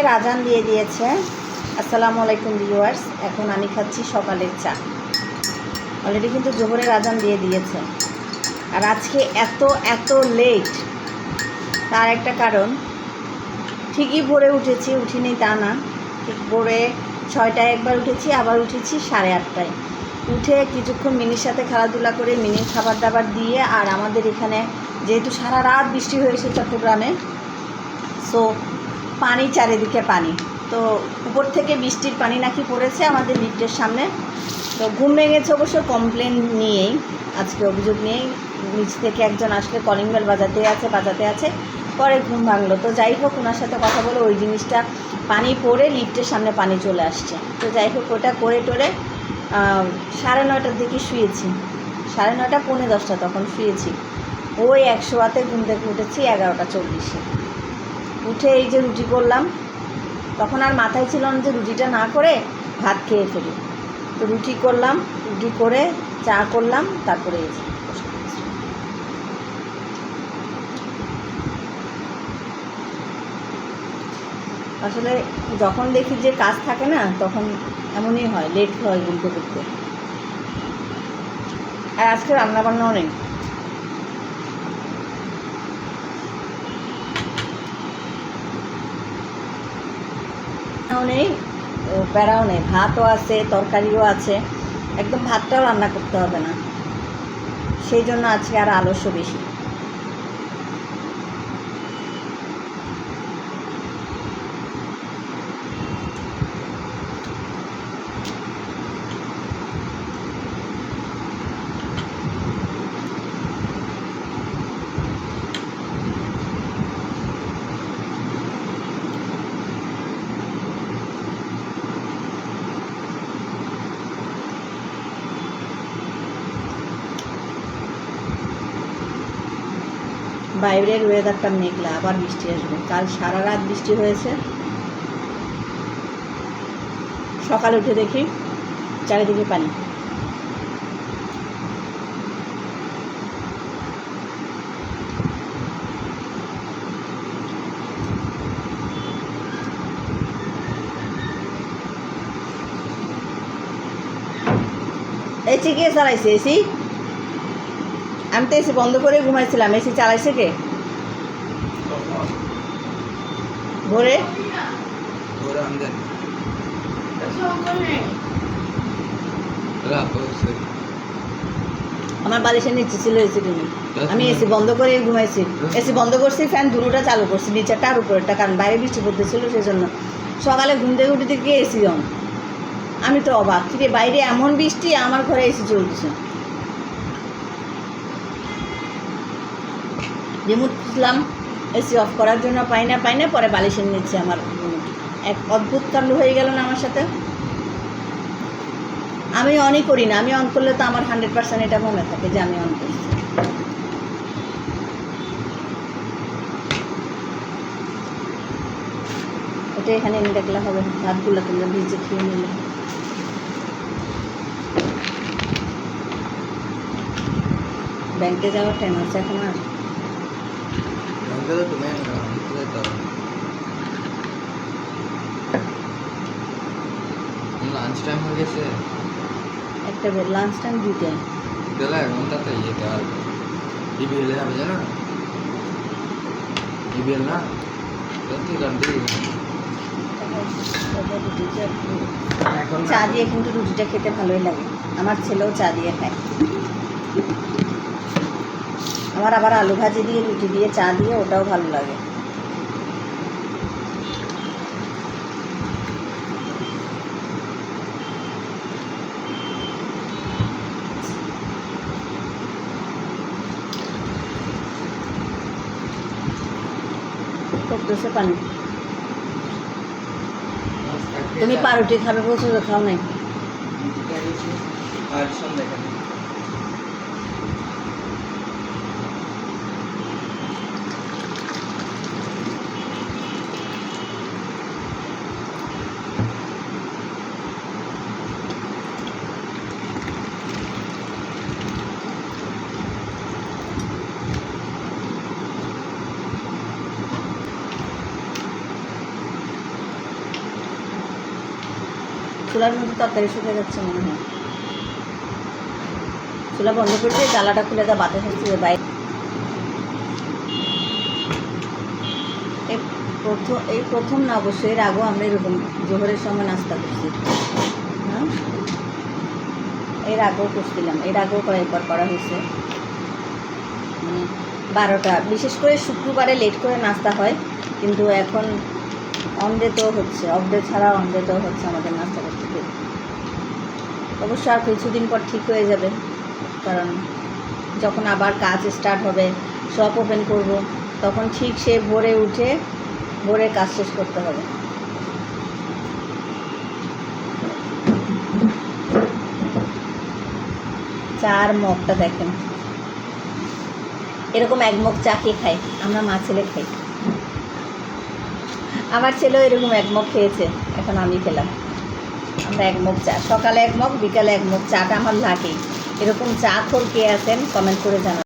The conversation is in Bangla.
জোহরের আজান দিয়ে দিয়েছে। আসসালামু আলাইকুম ভিউয়ার্স। এখন আমি খাচ্ছি সকালের চা। অলরেডি কিন্তু জোহরের আজান দিয়ে দিয়েছে। আর আজকে এত লেট, তার একটা কারণ, ঠিকই ভোরে উঠেছি, উঠিনি তা না, ঠিক ভোরে 6টায় একবার উঠেছি, আবার উঠেছি 8:30টায়। উঠে কিছুক্ষণ মিনির সাথে খেলাধুলা করে মিনির খাবার দাবার দিয়ে, আর আমাদের এখানে যেহেতু সারা রাত বৃষ্টি হয়েছে চট্টগ্রামে, সো পানি চারিদিকে পানি, তো উপর থেকে বৃষ্টির পানি নাকি পড়েছে আমাদের লিফটের সামনে। তো ঘুম ভেঙেছে অবশ্য কমপ্লেন নিয়েই, আজকে অভিযোগ নিয়েই। নিচ থেকে একজন আসলে কলিং বেল বাজাতে আছে, পরে ঘুম ভাঙলো। তো যাই হোক, ওনার সাথে কথা বলে ওই জিনিসটা, পানি পড়ে লিফটের সামনে পানি চলে আসছে। তো যাই হোক, ওটা করে টোরে 9:30টার দিকে শুয়েছি, 9:30 পৌনে 10টা তখন শুয়েছি। ওই 100 ঘুম থেকে উঠেছি 11:40-এ। উঠে এই যে রুটি করলাম, তখন আর মাথায় ছিল না যে রুটিটা না করে ভাত খেয়ে ফেলি। তো রুটি করলাম, রুটি করে চা করলাম, তারপরে এই যে আসলে যখন দেখি যে কাজ থাকে না, তখন এমনই হয়, লেট হয় ঘুমতে করতে। আর আজকে রান্নাবান্নাও নেই, নেই, প্যারাও নেই, ভাতও আছে, তরকারিও আছে, একদম ভাতটাও রান্না করতে হবে না, সেই জন্য আজকে আর আলস্য বেশি। বাইরের ওয়েদারটা মেঘলা, আবার বৃষ্টি আসবে। কাল সারা রাত বৃষ্টি হয়েছে, সকালে উঠে দেখি চারিদিকে পানি। এসি কে চালাইছে? এসি? আমি তো এসি বন্ধ করে ঘুমাইছিলাম, এসি চালাইছে কে? ভোরে আমার বালিশের নিচে ছিল এসি রুমে, আমি এসি বন্ধ করে ঘুমাইছি। এসি বন্ধ করছি, ফ্যান দুটোটা চালু করছি, নিচেরটা আর উপরেরটা, কারণ বাইরে বৃষ্টি পড়তেছিল সেই জন্য। সকালে ঘুম থেকে উঠে দেখি এসি অন। আমি তো অবাক, কিরে বাইরে এমন বৃষ্টি, আমার ঘরে এসি চলতেছে। রিমোট খুঁজলাম এসি অফ করার জন্য, পাই না, পরে বালিশের নিচে আমার এক অদ্ভুত কাণ্ড হয়ে গেল না আমার সাথে। আমি অনই করি না, আমি অন করলে তো আমার 100% এটা মনে থাকে যে আমি অন করছি। ওটা এখানে এনে দেখলে হবে, ভাতগুলো তোমরা ভিজে খেয়ে নিলে। ব্যাংকে যাওয়ার টাইম আছে এখন আর? লাঞ্চ টাইম হয়ে গেছে, একটা লাঞ্চ টাইম 2টায়। বেলা এখন তাতে ইয়েতে আর ইবিএল যাবে জানো, ইবিএল না তুই জানতে এখন চা দিয়ে কিন্তু রুটিটা খেতে ভালোই লাগে, আমার ছেলেও চা দিয়ে খায়। আমার আবার আলু ভাজি দিয়ে রুটি দিয়ে চা দিয়ে ওটাও ভালো লাগে। করতেছে পানি। তুমি পাউরুটি খাবে বলছো তো, খাও নাই? আর সন্ধ্যা চুলার মধ্যে তরকারি শুকিয়ে যাচ্ছে মনে হয়। চুলা বন্ধ করতে জ্বালাটা খুলে দেওয়া বাতাস হচ্ছে যে বাইরে। এই প্রথম না, অবশ্যই এর আগেও আমরা এরকম জোহরের সময় নাস্তা করছি। হ্যাঁ, এর আগেও করছিলাম, এর আগেও কয়েকবার করা হয়েছে। মানে 12টা, বিশেষ করে শুক্রবারে লেট করে নাস্তা হয়, কিন্তু এখন অনডেতেও হচ্ছে, অফডে ছাড়া অনডেতেও হচ্ছে আমাদের নাস্তা করতে। অবশ্য আর কিছুদিন পর ঠিক হয়ে যাবে, কারণ যখন আবার কাজ স্টার্ট হবে, শপ ওপেন করব, তখন ঠিক সে ভোরে উঠে ভোরের কাজ শেষ করতে হবে। চার মগটা দেখেন, এরকম এক মগ চা কে খাই? আমরা মা ছেলে খাই। আমার ছেলেও এরকম এক মগ খেয়েছে, এখন আমি খেলাম। আমরা এক মগ চা, সকালে এক মগ, বিকালে এক মগ, চাটা আমার লাগেই। এরকম চা খোর কে আছেন কমেন্ট করে জানান।